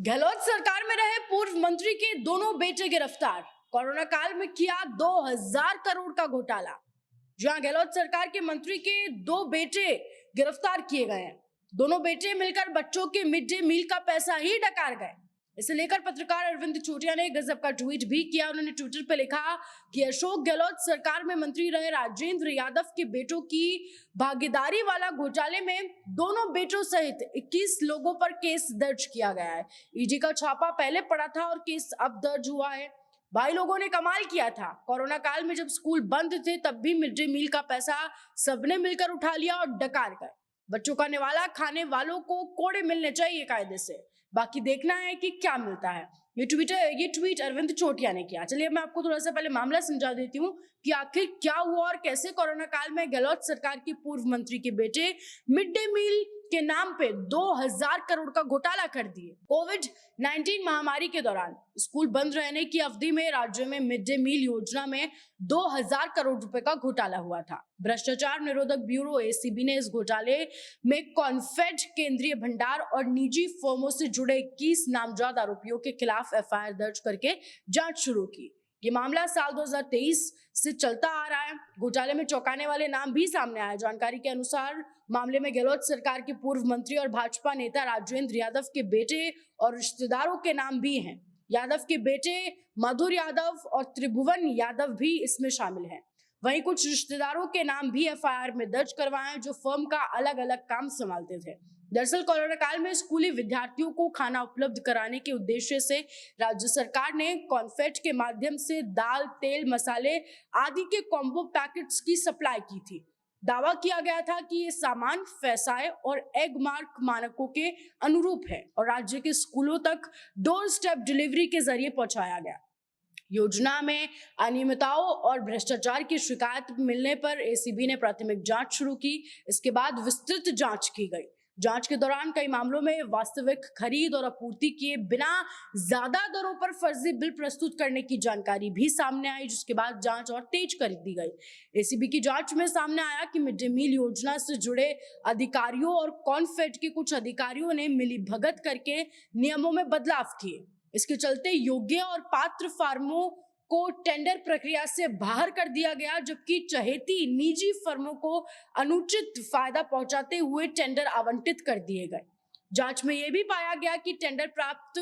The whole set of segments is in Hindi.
गहलोत सरकार में रहे पूर्व मंत्री के दोनों बेटे गिरफ्तार। कोरोना काल में किया 2000 करोड़ का घोटाला। जहां गहलोत सरकार के मंत्री के दो बेटे गिरफ्तार किए गए हैं। दोनों बेटे मिलकर बच्चों के मिड डे मील का पैसा ही डकार गए। इसे लेकर पत्रकार अरविंद चोटिया ने गजब का ट्वीट भी किया। उन्होंने ट्विटर पर लिखा कि अशोक गहलोत सरकार में मंत्री रहे राजेंद्र यादव के बेटों की भागीदारी वाला घोटाले में दोनों बेटों सहित 21 लोगों पर केस दर्ज किया गया है। ईडी का छापा पहले पड़ा था और केस अब दर्ज हुआ है। भाई लोगों ने कमाल किया था। कोरोना काल में जब स्कूल बंद थे तब भी मिड डे मील का पैसा सबने मिलकर उठा लिया और डकार गए। बच्चों का निवाला खाने वालों को कोड़े मिलने चाहिए कायदे से, बाकी देखना है कि क्या मिलता है। ये ट्वीट अरविंद चोटिया ने किया। चलिए मैं आपको थोड़ा सा पहले मामला समझा देती हूँ कि आखिर क्या हुआ और कैसे कोरोना काल में गहलोत सरकार के पूर्व मंत्री के बेटे मिड डे मील के नाम पे 2000 करोड़ का घोटाला कर दिए। कोविड-19 महामारी के दौरान स्कूल बंद रहने की अवधि में राज्य में मिड डे मील योजना में 2000 करोड़ रुपए का घोटाला हुआ था। भ्रष्टाचार निरोधक ब्यूरो एसीबी ने इस घोटाले में कॉन्फेड, केंद्रीय भंडार और निजी फर्मों से जुड़े 21 नामजद आरोपियों के खिलाफ एफआईआर दर्ज करके जांच शुरू की। ये मामला साल 2023 से चलता आ रहा है। घोटाले में चौंकाने वाले नाम भी सामने आए। जानकारी के अनुसार मामले में गहलोत सरकार के पूर्व मंत्री और भाजपा नेता राजेंद्र यादव के बेटे और रिश्तेदारों के नाम भी हैं। यादव के बेटे मधुर यादव और त्रिभुवन यादव भी इसमें शामिल हैं। वहीं कुछ रिश्तेदारों के नाम भी एफआईआर में दर्ज करवाए जो फर्म का अलग अलग काम संभालते थे। दरअसल कोरोना काल में स्कूली विद्यार्थियों को खाना उपलब्ध कराने के उद्देश्य से राज्य सरकार ने कॉन्फेड के माध्यम से दाल, तेल, मसाले आदि के कॉम्बो पैकेट्स की सप्लाई की थी। दावा किया गया था कि ये सामान फैसाए और एग मार्क मानकों के अनुरूप है और राज्य के स्कूलों तक डोर स्टेप डिलीवरी के जरिए पहुंचाया गया। योजना में अनियमितताओं और भ्रष्टाचार की शिकायत मिलने पर एसीबी ने प्राथमिक जांच शुरू की। इसके बाद विस्तृत जांच की गई। जांच के दौरान कई मामलों में वास्तविक खरीद और आपूर्ति किए बिना ज्यादा दरों पर फर्जी बिल प्रस्तुत करने की जानकारी भी सामने आई, जिसके बाद जांच और तेज कर दी गई। एसीबी की जांच में सामने आया कि मिड डे मील योजना से जुड़े अधिकारियों और कॉन्फेड के कुछ अधिकारियों ने मिलीभगत करके नियमों में बदलाव किए। इसके चलते योग्य और पात्र फार्मों को टेंडर प्रक्रिया से बाहर कर दिया गया, जबकि चहेती निजी फर्मों को अनुचित फायदा पहुंचाते हुए टेंडर आवंटित कर दिए गए। जांच में यह भी पाया गया कि टेंडर प्राप्त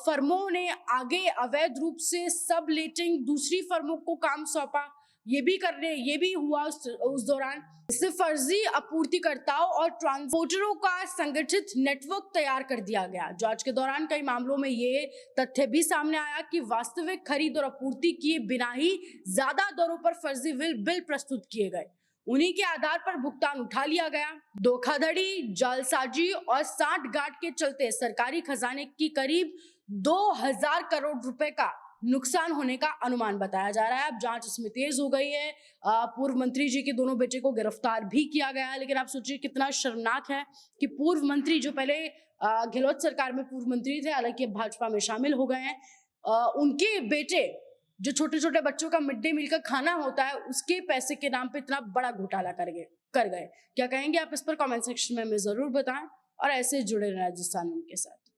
फर्मों ने आगे अवैध रूप से सब लेटिंग दूसरी फर्मों को काम सौंपा। ये भी हुआ उस दौरान। इससे फर्जी आपूर्तिकर्ताओं और ट्रांसपोर्टरों का संगठित नेटवर्क तैयार कर दिया गया। जांच के दौरान कई मामलों में ये तथ्य भी सामने आया कि वास्तविक खरीद और आपूर्ति किए बिना ही ज्यादा दरों पर फर्जी बिल प्रस्तुत किए गए। उन्हीं के आधार पर भुगतान उठा लिया गया। धोखाधड़ी, जालसाजी और सांठगांठ के चलते सरकारी खजाने की करीब 2000 करोड़ रुपए का नुकसान होने का अनुमान बताया जा रहा है। अब जांच इसमें तेज हो गई है। पूर्व मंत्री जी के दोनों बेटे को गिरफ्तार भी किया गया है। लेकिन आप सोचिए कितना शर्मनाक है कि पूर्व मंत्री जो पहले गहलोत सरकार में पूर्व मंत्री थे, हालांकि भाजपा में शामिल हो गए हैं, उनके बेटे जो छोटे छोटे बच्चों का मिड डे मील का खाना होता है उसके पैसे के नाम पे इतना बड़ा घोटाला कर गए। क्या कहेंगे आप इस पर? कमेंट सेक्शन में हमें जरूर बताएं और ऐसे जुड़े रहें राजस्थान के साथ।